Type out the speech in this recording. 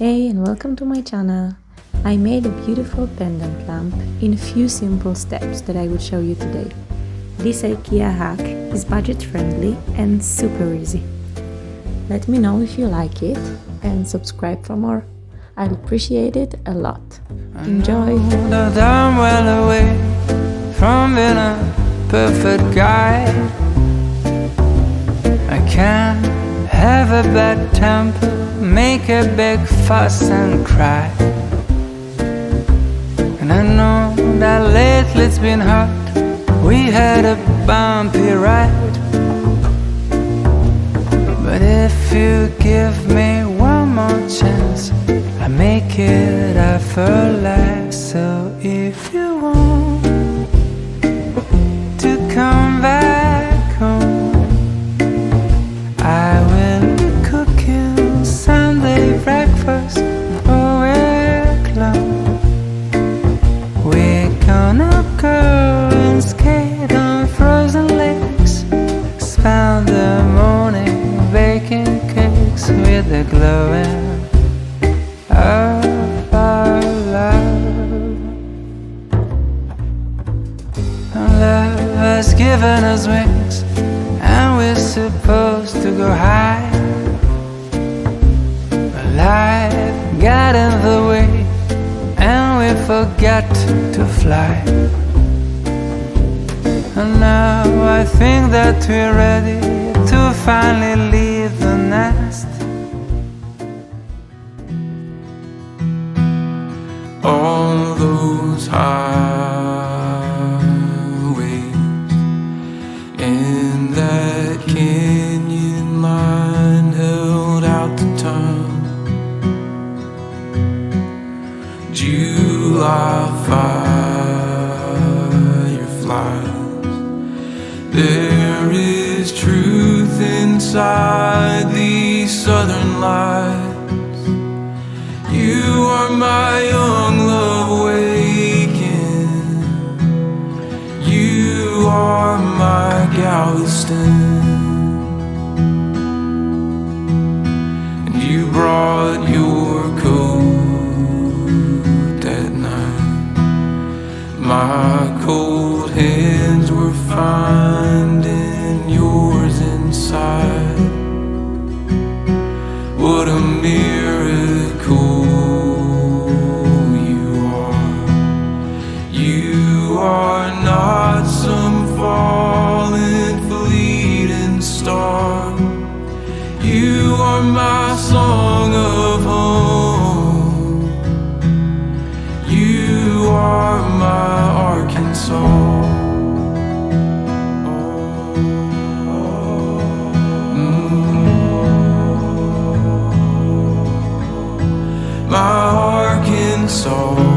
Hey and welcome to my channel. I made a beautiful pendant lamp in a few simple steps that I will show you today. This IKEA hack is budget friendly and super easy. Let me know if you like it and subscribe for more. I'll appreciate it a lot. Enjoy! That I'm well away from being a perfect guy. I can't have a bad temper, make a big fuss and cry. And I know that lately it's been hard. We had a bumpy ride. But if you give me one more chance, I make it effortless. So if you want to come back home, I will be cooking Sunday breakfast for we're close. We're gonna go and skate on frozen lakes, spend the morning baking cakes with the glowing of our love. Love has given us wings, and we're supposed to go high. But life got in the way, and we forgot to fly. And now I think that we're ready to finally leave the nest. All those highways in that canyon line held out the time. July fireflies. There is truth inside these southern lights. You are my young love waking. You are my Galveston. And you brought your coat that night. My cold hands were finding yours inside. What a miracle you are. You are not some falling fleeting star. You are my song of home. You are my Arkansas. My Arkansas.